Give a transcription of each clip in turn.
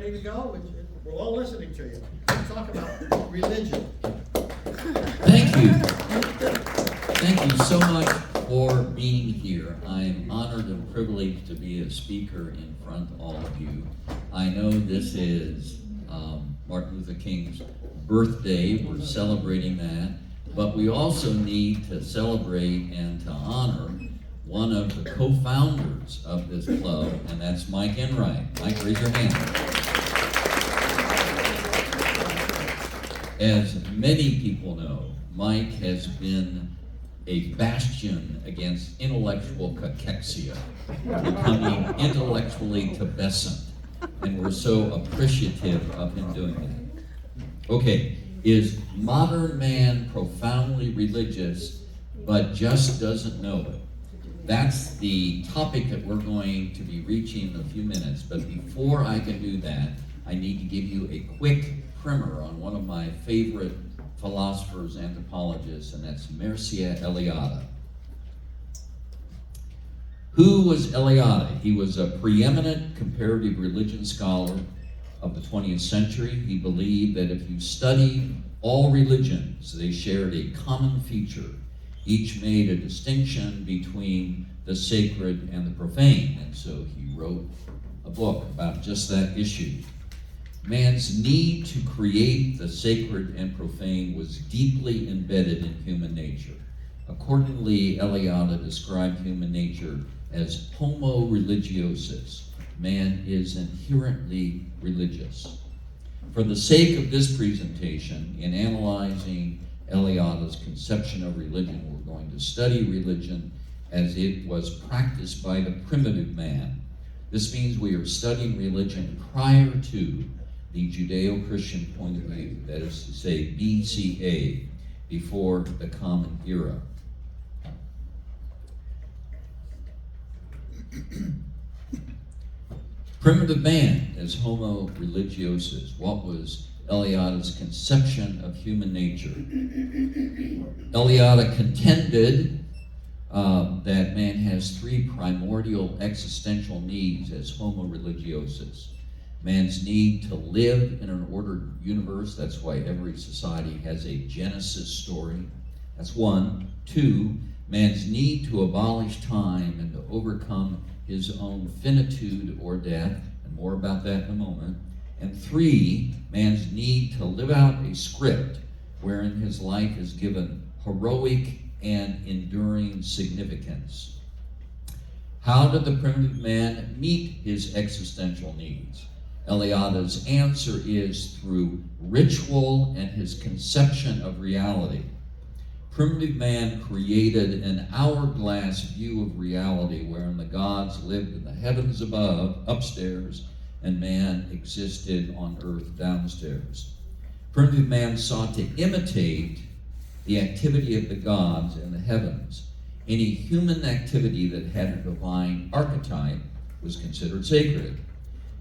ready to go? We're all listening to you. Let's talk about religion. Thank you. Thank you so much for being here. I'm honored and privileged to be a speaker in front of all of you. I know this is Martin Luther King's birthday. We're celebrating that. But we also need to celebrate and to honor one of the co-founders of this club, and that's Mike Enright. Mike, raise your hand. As many people know, Mike has been a bastion against intellectual cachexia, becoming intellectually tubescent, and we're so appreciative of him doing that. Okay, is modern man profoundly religious but just doesn't know it? That's the topic that we're going to be reaching in a few minutes, but before I can do that, I need to give you a quick primer on one of my favorite philosophers, anthropologists, and that's Mircea Eliade. Who was Eliade? He was a preeminent comparative religion scholar of the 20th century. He believed that if you studied all religions, they shared a common feature. Each made a distinction between the sacred and the profane, and so he wrote a book about just that issue. Man's need to create the sacred and profane was deeply embedded in human nature. Accordingly, Eliade described human nature as homo religiosus. Man is inherently religious. For the sake of this presentation, in analyzing Eliade's conception of religion, we're going to study religion as it was practiced by the primitive man. This means we are studying religion prior to the Judeo-Christian point of view, that is to say BCA, before the Common Era. Primitive man as homo religiosus. What was Eliade's conception of human nature? Eliade contended that man has three primordial existential needs as homo religiosus. Man's need to live in an ordered universe. That's why every society has a Genesis story. That's one. Two, man's need to abolish time and to overcome his own finitude or death, and more about that in a moment. And three, man's need to live out a script wherein his life is given heroic and enduring significance. How did the primitive man meet his existential needs? Eliade's answer is through ritual and his conception of reality. Primitive man created an hourglass view of reality wherein the gods lived in the heavens above, upstairs, and man existed on earth downstairs. Primitive man sought to imitate the activity of the gods in the heavens. Any human activity that had a divine archetype was considered sacred.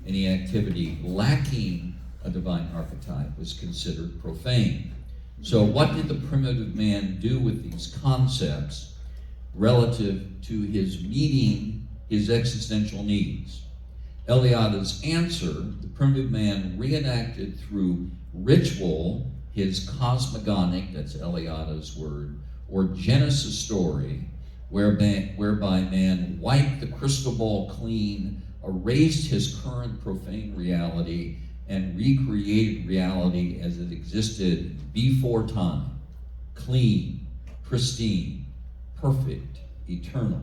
Any activity lacking a divine archetype was considered profane. So what did the primitive man do with these concepts relative to his meeting his existential needs? Eliade's answer, the primitive man reenacted through ritual his cosmogonic, that's Eliade's word, or Genesis story, whereby man wiped the crystal ball clean, erased his current profane reality, and recreated reality as it existed before time, clean, pristine, perfect, eternal.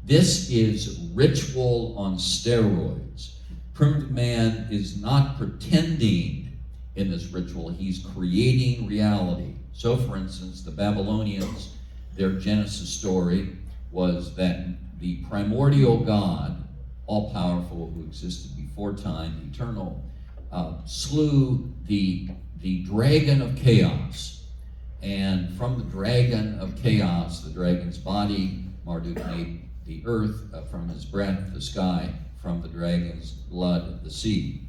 This is ritual on steroids. Primitive man is not pretending in this ritual, he's creating reality. So for instance, the Babylonians, their Genesis story was that the primordial God, all-powerful, who existed before time, eternal, slew the dragon of chaos. And from the dragon of chaos, the dragon's body, Marduk made the earth, from his breath, the sky, from the dragon's blood, the sea.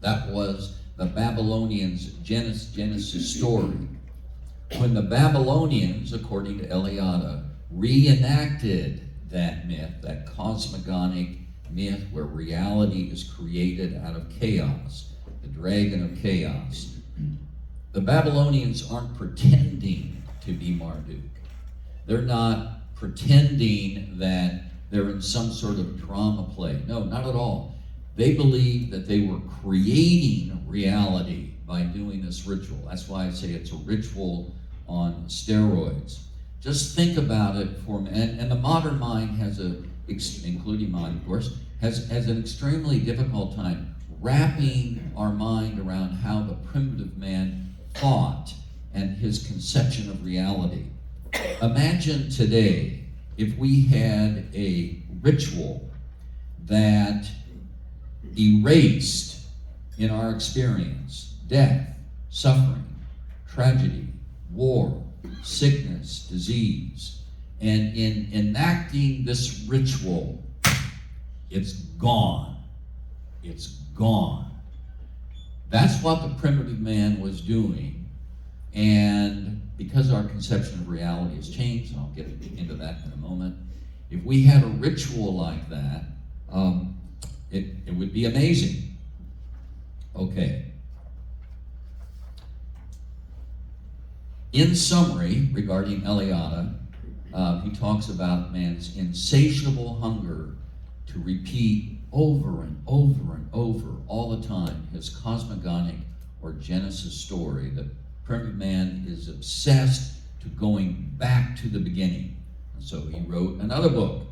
That was the Babylonians' Genesis story. When the Babylonians, according to Eliade, reenacted that myth, that cosmogonic myth where reality is created out of chaos, the dragon of chaos. The Babylonians aren't pretending to be Marduk. They're not pretending that they're in some sort of drama play. No, not at all. They believe that they were creating reality by doing this ritual. That's why I say it's a ritual on steroids. Just think about it for a minute. And the modern mind has including mine, of course, has an extremely difficult time wrapping our mind around how the primitive man thought and his conception of reality. Imagine today if we had a ritual that erased in our experience death, suffering, tragedy, war, sickness, disease, and in enacting this ritual, it's gone. It's gone. That's what the primitive man was doing, and because our conception of reality has changed, and I'll get into that in a moment, if we had a ritual like that, it would be amazing. Okay. In summary, regarding Eliade, he talks about man's insatiable hunger to repeat over and over and over all the time his cosmogonic or Genesis story. The primitive man is obsessed to going back to the beginning. And so he wrote another book,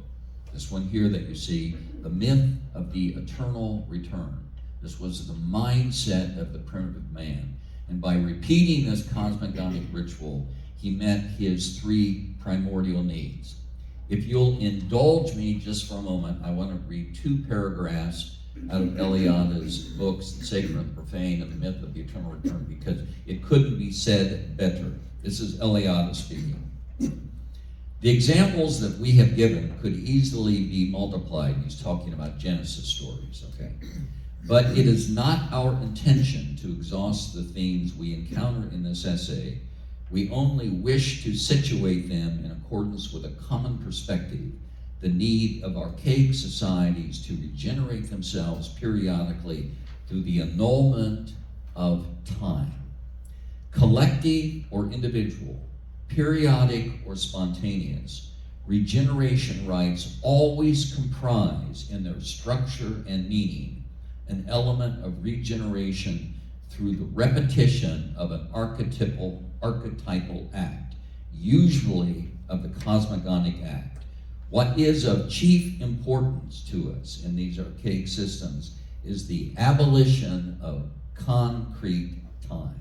this one here that you see, The Myth of the Eternal Return. This was the mindset of the primitive man. And by repeating this cosmogonic ritual, he met his three primordial needs. If you'll indulge me just for a moment, I want to read two paragraphs out of Eliade's books, Sacred and Profane, and The Myth of the Eternal Return, because it couldn't be said better. This is Eliade speaking. The examples that we have given could easily be multiplied. He's talking about Genesis stories, okay? But it is not our intention to exhaust the themes we encounter in this essay. We only wish to situate them in accordance with a common perspective, the need of archaic societies to regenerate themselves periodically through the annulment of time. Collective or individual, periodic or spontaneous, regeneration rites always comprise in their structure and meaning an element of regeneration through the repetition of an archetypal act, usually of the cosmogonic act. What is of chief importance to us in these archaic systems is the abolition of concrete time,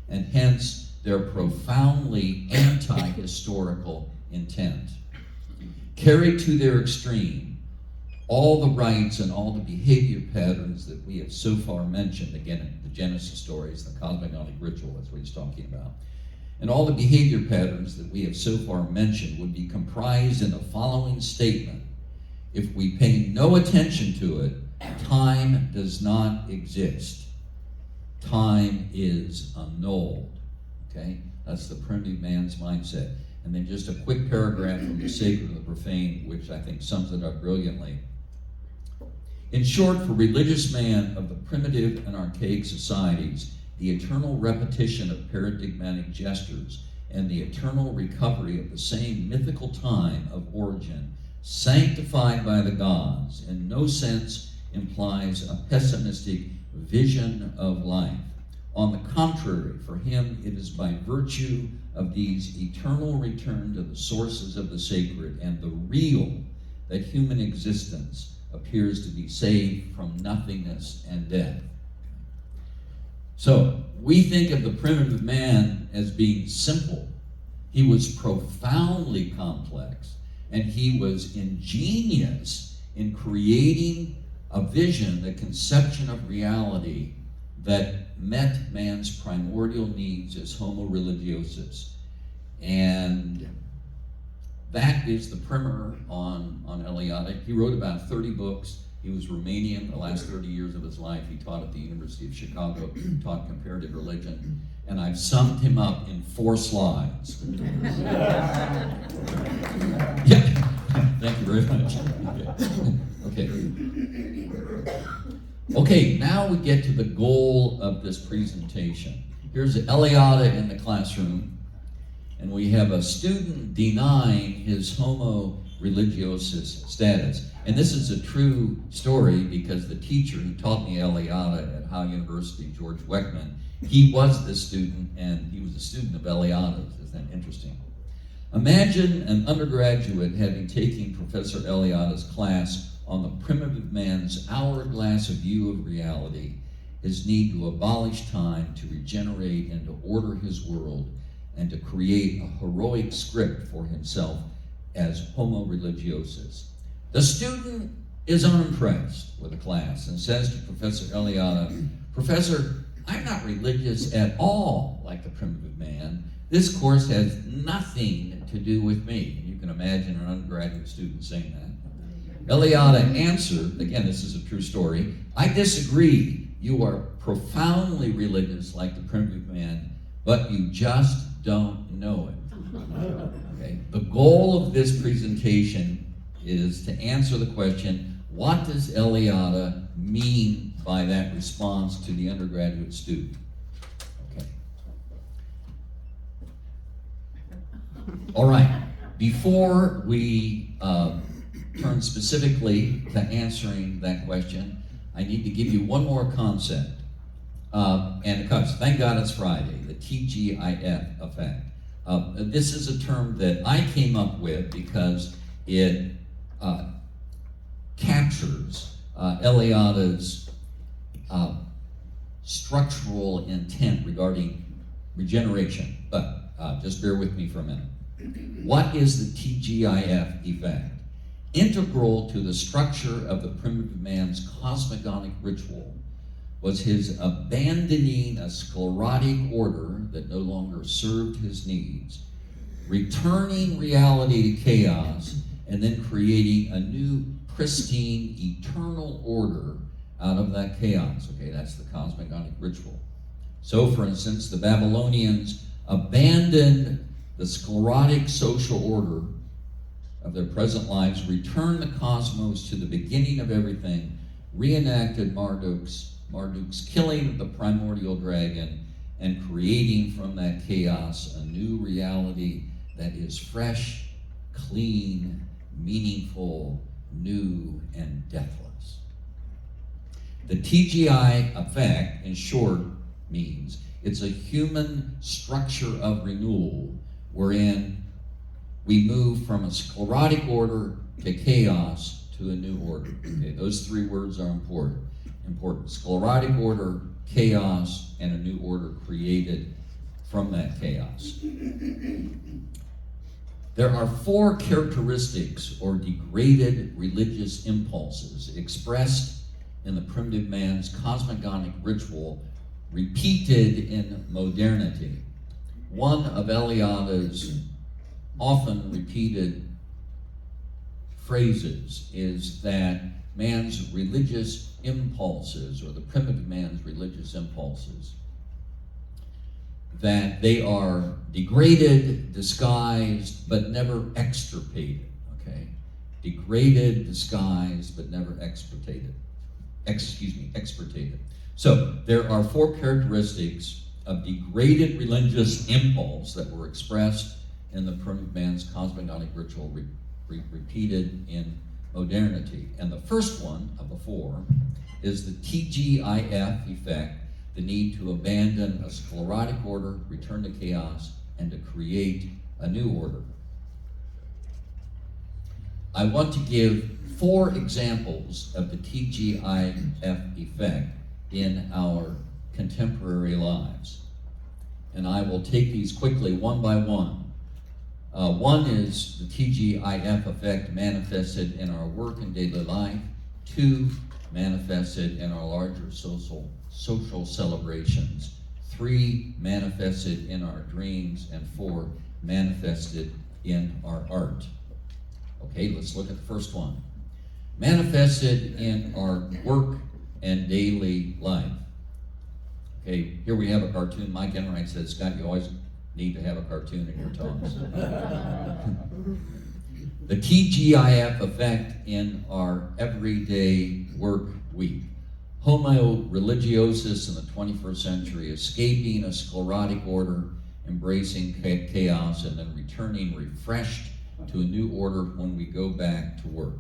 and hence their profoundly anti-historical intent. Carried to their extreme, all the rites and all the behavior patterns that we have so far mentioned, again, the Genesis stories, the cosmogonic ritual, that's what he's talking about, and all the behavior patterns that we have so far mentioned would be comprised in the following statement: if we pay no attention to it, time does not exist. Time is annulled. Okay? That's the primitive man's mindset. And then just a quick paragraph from the Sacred and the Profane, which I think sums it up brilliantly. In short, for religious man of the primitive and archaic societies, the eternal repetition of paradigmatic gestures and the eternal recovery of the same mythical time of origin, sanctified by the gods, in no sense implies a pessimistic vision of life. On the contrary, for him it is by virtue of these eternal return to the sources of the sacred and the real that human existence appears to be saved from nothingness and death. So, we think of the primitive man as being simple. He was profoundly complex, and he was ingenious in creating a vision, the conception of reality that met man's primordial needs as homo religiosus. And that is the primer on Eliade. He wrote about 30 books. He was Romanian. The last 30 years of his life, he taught at the University of Chicago, taught comparative religion, and I've summed him up in 4 slides. Yeah, thank you very much. Okay. Okay, now we get to the goal of this presentation. Here's Eliade in the classroom, and we have a student denying his homo religiosus status. And this is a true story because the teacher who taught me Eliade at Howe University, George Weckman, he was this student, and he was a student of Eliade's. Isn't that interesting? Imagine an undergraduate having taken Professor Eliade's class on the primitive man's hourglass view of reality, his need to abolish time, to regenerate and to order his world, and to create a heroic script for himself as homo religiosus. The student is unimpressed with the class and says to Professor Eliade, "Professor, I'm not religious at all like the primitive man. This course has nothing to do with me." You can imagine an undergraduate student saying that. Eliade answered, again, this is a true story, "I disagree. You are profoundly religious like the primitive man, but you just don't know it." Okay. The goal of this presentation is to answer the question, what does Eliade mean by that response to the undergraduate student? Okay. All right. Before we turn specifically to answering that question, I need to give you one more concept. And because thank God it's Friday, the TGIF effect. This is a term that I came up with because it captures Eliade's structural intent regarding regeneration. But just bear with me for a minute. What is the TGIF effect? Integral to the structure of the primitive man's cosmogonic ritual was his abandoning a sclerotic order that no longer served his needs, returning reality to chaos, and then creating a new, pristine, eternal order out of that chaos. Okay, that's the cosmogonic ritual. So, for instance, the Babylonians abandoned the sclerotic social order of their present lives, returned the cosmos to the beginning of everything, reenacted Marduk's killing of the primordial dragon, and creating from that chaos a new reality that is fresh, clean, meaningful, new, and deathless. The TGI effect, in short, means it's a human structure of renewal wherein we move from a sclerotic order to chaos to a new order. Okay, those 3 words are important. Sclerotic order, chaos, and a new order created from that chaos. There are 4 characteristics or degraded religious impulses expressed in the primitive man's cosmogonic ritual, repeated in modernity. One of Eliade's often repeated phrases is that man's religious impulses, or the primitive man's religious impulses, that they are degraded, disguised, but never extirpated, okay? Degraded, disguised, but never extirpated. So there are 4 characteristics of degraded religious impulse that were expressed in the primitive man's cosmogonic ritual, repeated in modernity. And the first one of the 4 is the TGIF effect, the need to abandon a sclerotic order, return to chaos, and to create a new order. I want to give 4 examples of the TGIF effect in our contemporary lives. And I will take these quickly one by one. One is the TGIF effect manifested in our work and daily life. 2, manifested in our larger social celebrations. 3, manifested in our dreams. And 4, manifested in our art. Okay, let's look at the first one. manifested in our work and daily life. Okay, here we have a cartoon. Mike Enright says, Scott, you always need to have a cartoon in your talks. The TGIF effect in our everyday work week. Homo religiosus in the 21st century, escaping a sclerotic order, embracing chaos, and then returning refreshed to a new order when we go back to work.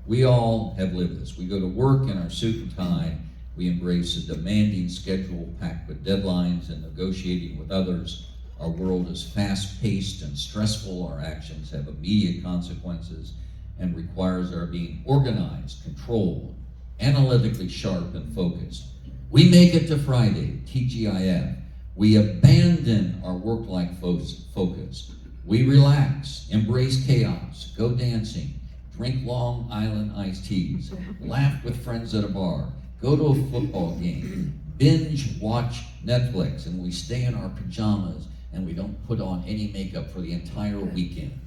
We all have lived this. We go to work in our suit and tie. We embrace a demanding schedule packed with deadlines and negotiating with others. Our world is fast-paced and stressful. Our actions have immediate consequences and requires our being organized, controlled, analytically sharp, and focused. We make it to Friday, TGIF. We abandon our work-like focus. We relax, embrace chaos, go dancing, drink Long Island iced teas, laugh with friends at a bar, go to a football game, binge watch Netflix, and we stay in our pajamas and we don't put on any makeup for the entire weekend.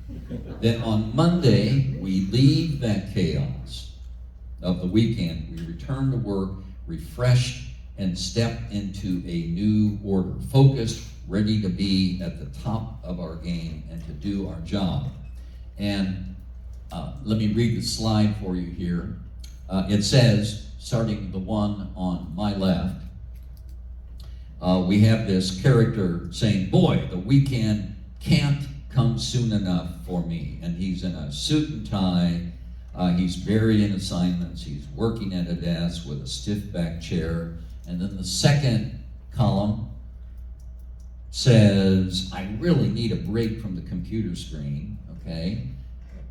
Then on Monday, we leave that chaos of the weekend. We return to work refreshed and step into a new order, focused, ready to be at the top of our game and to do our job. And let me read the slide for you here. It says, starting the one on my left, we have this character saying, boy, the weekend can't come soon enough for me. And he's in a suit and tie. He's buried in assignments. He's working at a desk with a stiff back chair. And then the second column says, I really need a break from the computer screen, okay?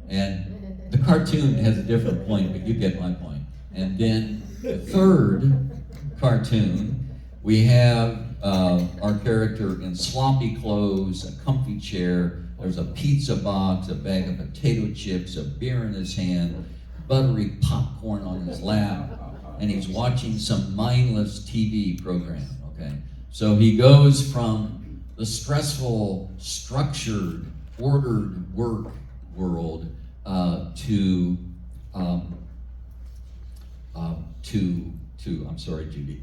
And the cartoon has a different point, but you get my point. And then the third cartoon, we have our character in sloppy clothes, a comfy chair, there's a pizza box, a bag of potato chips, a beer in his hand, buttery popcorn on his lap, and he's watching some mindless TV program, okay? So he goes from the stressful, structured, ordered work world to I'm sorry, Judy.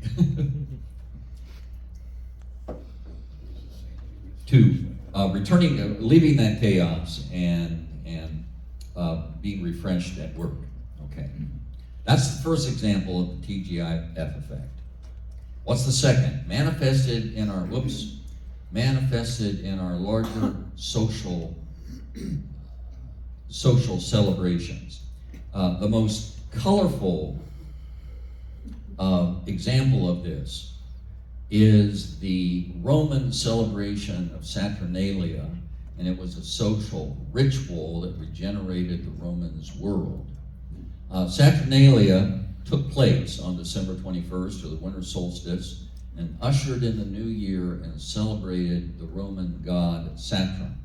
Leaving that chaos and being refreshed at work. Okay, that's the first example of the TGIF effect. What's the second? Manifested in our larger social celebrations. The most colorful example of this is the Roman celebration of Saturnalia, and it was a social ritual that regenerated the Romans' world. Saturnalia took place on December 21st, or the winter solstice, and ushered in the new year and celebrated the Roman god Saturn.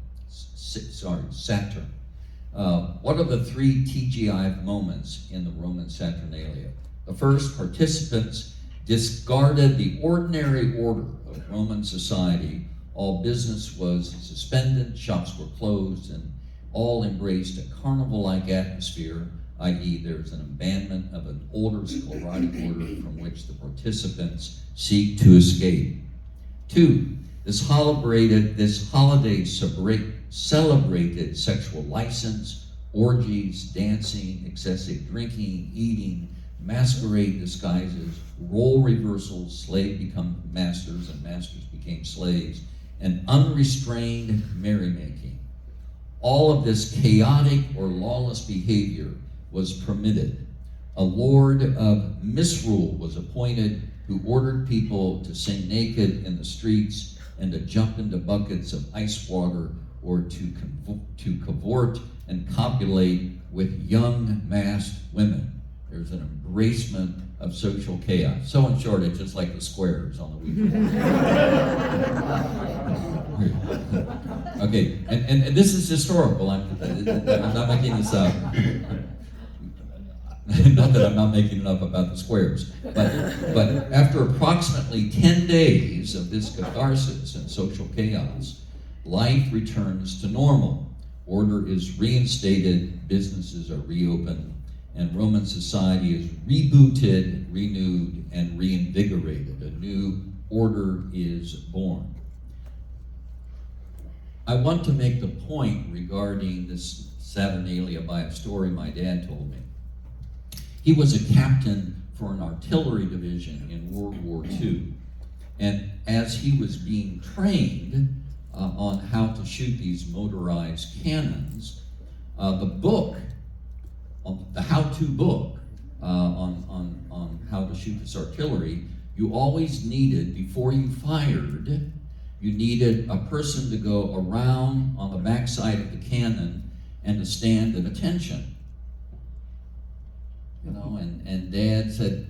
What are the three TGIF moments in the Roman Saturnalia? The first, participants discarded the ordinary order of Roman society. All business was suspended, shops were closed, and all embraced a carnival-like atmosphere, i.e. there's an abandonment of an older sclerotic order from which the participants seek to escape. Two, this holiday celebrated sexual license, orgies, dancing, excessive drinking, eating, masquerade disguises, role reversals, slaves become masters and masters became slaves, and unrestrained merrymaking. All of this chaotic or lawless behavior was permitted. A lord of misrule was appointed who ordered people to sing naked in the streets and to jump into buckets of ice water or to cavort and copulate with young masked women. There's an embracement of social chaos. So in short, it's just like the squares on the weekend. Okay, and this is historical. I'm not making this up. Not that I'm not making it up about the squares, but after approximately 10 days of this catharsis and social chaos, life returns to normal. Order is reinstated, businesses are reopened, and Roman society is rebooted, renewed, and reinvigorated. A new order is born. I want to make the point regarding this Saturnalia by a story my dad told me. He was a captain for an artillery division in World War II. And as he was being trained on how to shoot these motorized cannons, the book, the how-to book on how to shoot this artillery, you always needed, before you fired, you needed a person to go around on the backside of the cannon and to stand at attention. You know, and Dad said,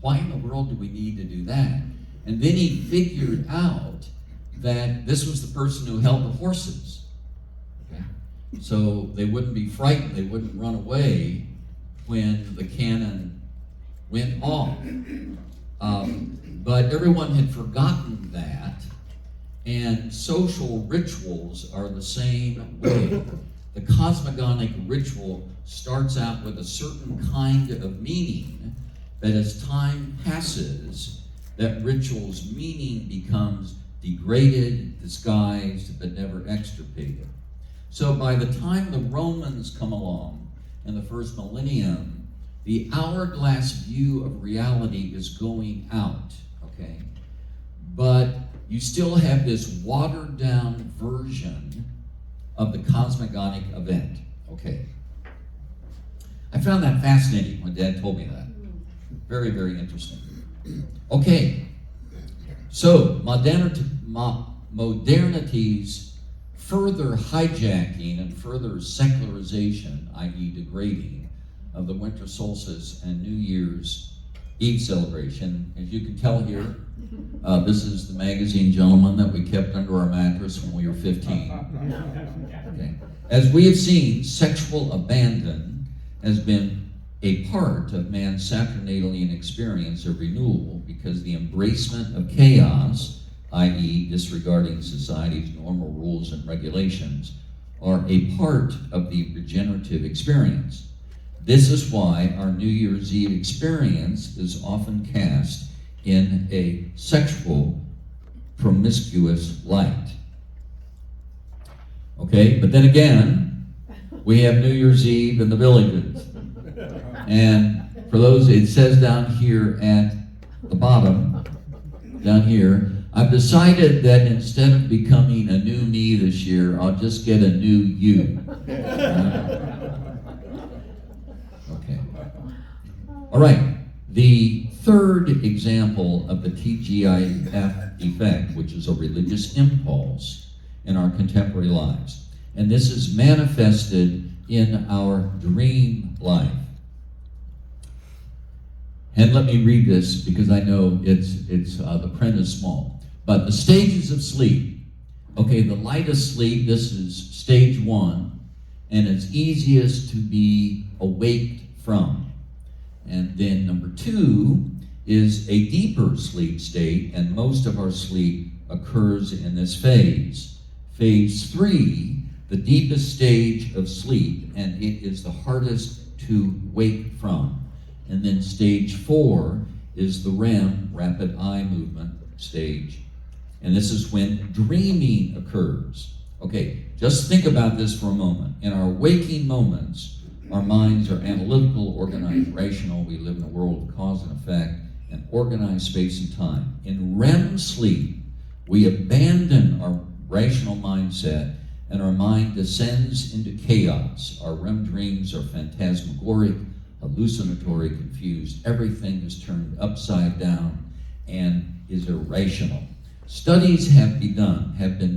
why in the world do we need to do that? And then he figured out that this was the person who held the horses. Okay? So they wouldn't be frightened, they wouldn't run away when the cannon went off. But everyone had forgotten that, and social rituals are the same way. The cosmogonic ritual starts out with a certain kind of meaning, but as time passes, that ritual's meaning becomes degraded, disguised, but never extirpated. So by the time the Romans come along in the first millennium, the hourglass view of reality is going out, okay? But you still have this watered down version of the cosmogonic event, okay? I found that fascinating when Dad told me that. Very, very interesting. Okay, so modernity's further hijacking and further secularization, i.e. degrading, of the winter solstice and New Year's Eve celebration. As you can tell here, this is the magazine, gentlemen, that we kept under our mattress when we were 15. Okay. As we have seen, sexual abandon has been a part of man's Saturnalian experience of renewal, because the embracement of chaos, i.e. disregarding society's normal rules and regulations, are a part of the regenerative experience. This is why our New Year's Eve experience is often cast in a sexual, promiscuous light. Okay, but then again, we have New Year's Eve in the villages. And for those, it says down here at the bottom, down here, I've decided that instead of becoming a new me this year, I'll just get a new you. Okay. All right. The third example of the TGIF effect, which is a religious impulse in our contemporary lives, and this is manifested in our dream life. And let me read this because I know it's the print is small. But the stages of sleep. Okay, the lightest sleep, this is stage 1, and it's easiest to be awaked from. And then number 2 is a deeper sleep state, and most of our sleep occurs in this phase. Phase 3, the deepest stage of sleep, and it is the hardest to wake from. And then stage 4 is the REM, rapid eye movement stage. And this is when dreaming occurs. Okay, just think about this for a moment. In our waking moments, our minds are analytical, organized, rational. We live in a world of cause and effect and organized space and time. In REM sleep, we abandon our rational mindset and our mind descends into chaos. Our REM dreams are phantasmagoric, hallucinatory, confused. Everything is turned upside down and is irrational. Studies have been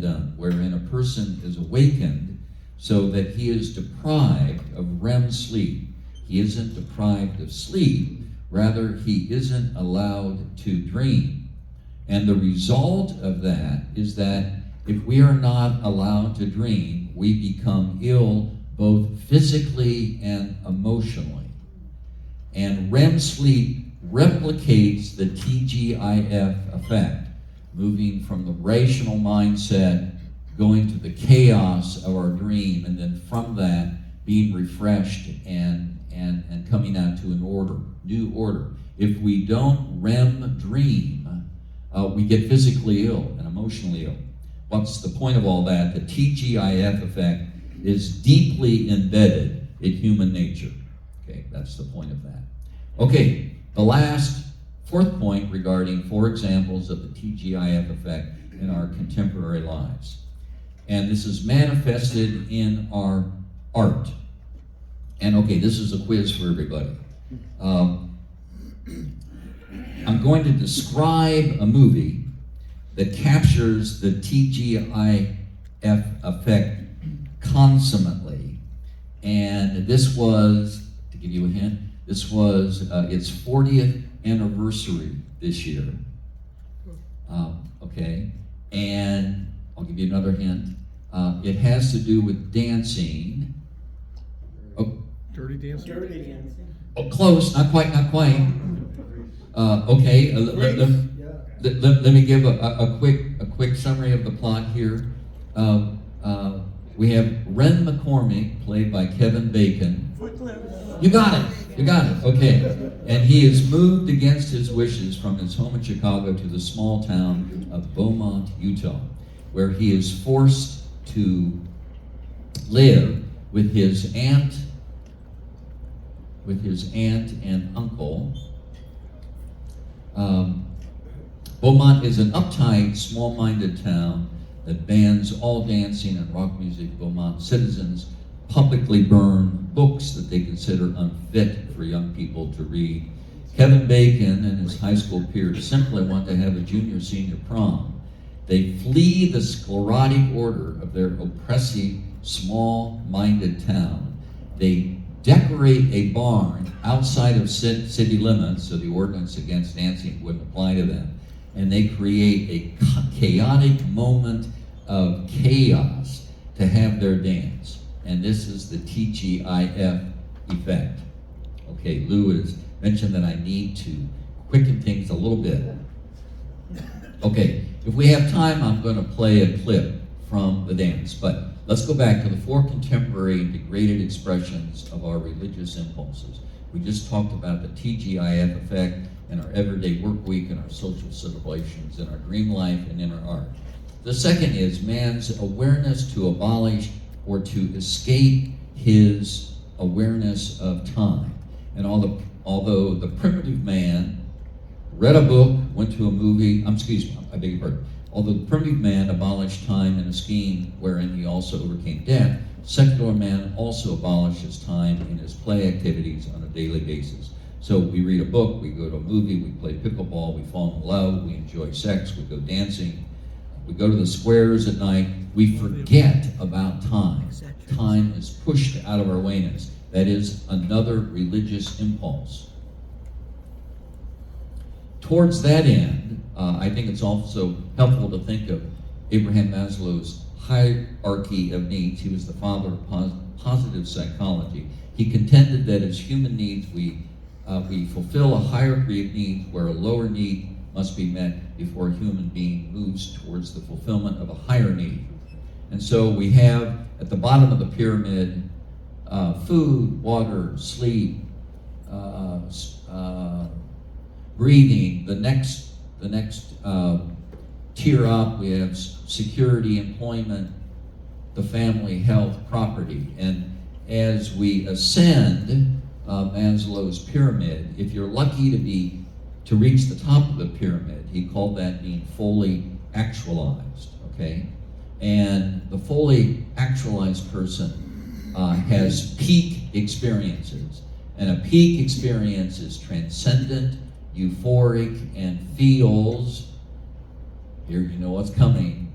done wherein a person is awakened so that he is deprived of REM sleep. He isn't deprived of sleep, rather he isn't allowed to dream. And the result of that is that if we are not allowed to dream, we become ill both physically and emotionally. And REM sleep replicates the TGIF effect, moving from the rational mindset, going to the chaos of our dream, and then from that being refreshed and coming out to an order, new order. If we don't REM dream, we get physically ill and emotionally ill. What's the point of all that? The TGIF effect is deeply embedded in human nature. Okay, that's the point of that. Okay, the last, fourth point regarding 4 examples of the TGIF effect in our contemporary lives. And this is manifested in our art. And okay, this is a quiz for everybody. I'm going to describe a movie that captures the TGIF effect consummately. And this was, to give you a hint, this was its 40th anniversary this year. Okay, and I'll give you another hint. It has to do with dancing. Oh, Dirty Dancing? Dirty Dancing. oh close, not quite. Okay, let me give a quick summary of the plot here. We have Ren McCormick, played by Kevin Bacon. You got it, okay. And he is moved against his wishes from his home in Chicago to the small town of Beaumont, Utah, where he is forced to live with his aunt and uncle. Beaumont is an uptight, small-minded town that bans all dancing and rock music. Beaumont citizens publicly burn books that they consider unfit for young people to read. Kevin Bacon and his high school peers simply want to have a junior-senior prom. They flee the sclerotic order of their oppressive, small-minded town. They decorate a barn outside of city limits so the ordinance against dancing wouldn't apply to them. And they create a chaotic moment of chaos to have their dance. And this is the TGIF effect. Okay, Lou has mentioned that I need to quicken things a little bit. Okay, if we have time, I'm going to play a clip from the dance. But let's go back to the 4 contemporary and degraded expressions of our religious impulses. We just talked about the TGIF effect in our everyday work week, in our social celebrations, in our dream life, and in our art. The second is man's awareness to abolish or to escape his awareness of time. And although the primitive man read a book, went to a movie, I beg your pardon. Although the primitive man abolished time in a scheme wherein he also overcame death, secular man also abolishes time in his play activities on a daily basis. So we read a book, we go to a movie, we play pickleball, we fall in love, we enjoy sex, we go dancing, we go to the squares at night. We forget about time. Time is pushed out of our awareness. That is another religious impulse. Towards that end, I think it's also helpful to think of Abraham Maslow's hierarchy of needs. He was the father of positive psychology. He contended that as human needs, we fulfill a hierarchy of needs where a lower need must be met before a human being moves towards the fulfillment of a higher need. And so we have at the bottom of the pyramid food, water, sleep, breathing. The next tier up, we have security, employment, the family, health, property. And as we ascend Maslow's pyramid, if you're lucky to reach the top of the pyramid, he called that being fully actualized, okay? And the fully actualized person has peak experiences. And a peak experience is transcendent, euphoric, and feels, here you know what's coming,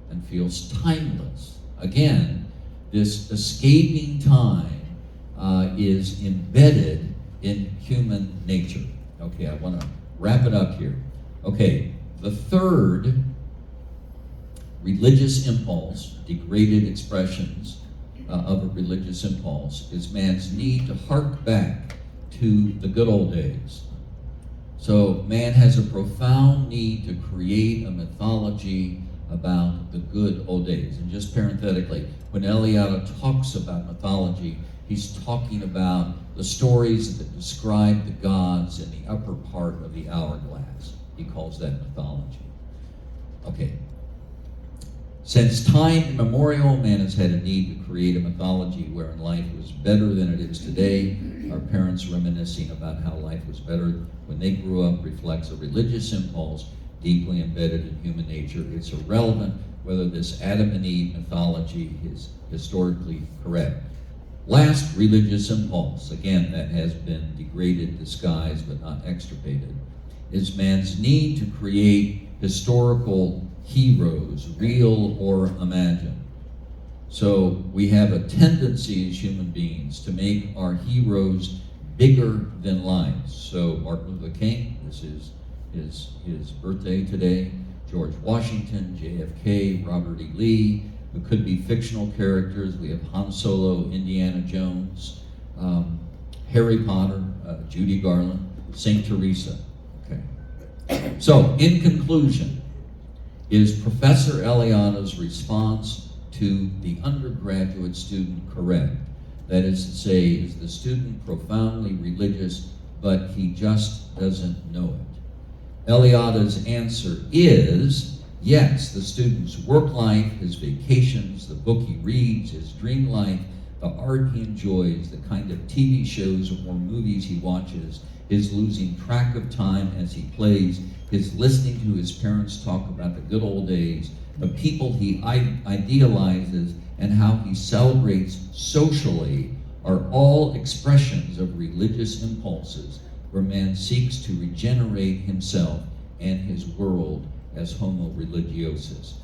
and feels timeless. Again, this escaping time is embedded in human nature. Okay, I want to wrap it up here. Okay, the third religious impulse, degraded expressions of a religious impulse, is man's need to hark back to the good old days. So man has a profound need to create a mythology about the good old days. And just parenthetically, when Eliade talks about mythology, he's talking about the stories that describe the gods in the upper part of the hourglass. He calls that mythology. Okay. Since time immemorial, man has had a need to create a mythology wherein life was better than it is today. Our parents reminiscing about how life was better when they grew up reflects a religious impulse deeply embedded in human nature. It's irrelevant whether this Adam and Eve mythology is historically correct. Last religious impulse, again, that has been degraded, disguised, but not extirpated, is man's need to create historical heroes, real or imagined. So we have a tendency as human beings to make our heroes bigger than life. So Martin Luther King, this is his birthday today. George Washington, JFK, Robert E. Lee, who could be fictional characters. We have Han Solo, Indiana Jones, Harry Potter, Judy Garland, St. Teresa. Okay. So, in conclusion, is Professor Eliade's response to the undergraduate student correct? That is to say, is the student profoundly religious, but he just doesn't know it? Eliade's answer is, yes, the student's work life, his vacations, the book he reads, his dream life, the art he enjoys, the kind of TV shows or movies he watches, his losing track of time as he plays, his listening to his parents talk about the good old days, the people he idealizes, and how he celebrates socially are all expressions of religious impulses where man seeks to regenerate himself and his world as homo religiosus.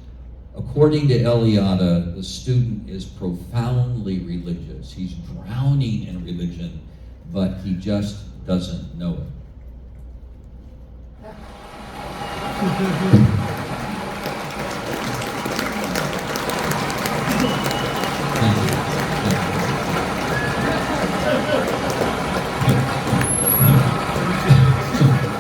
According to Eliade, the student is profoundly religious. He's drowning in religion, but he just doesn't know it.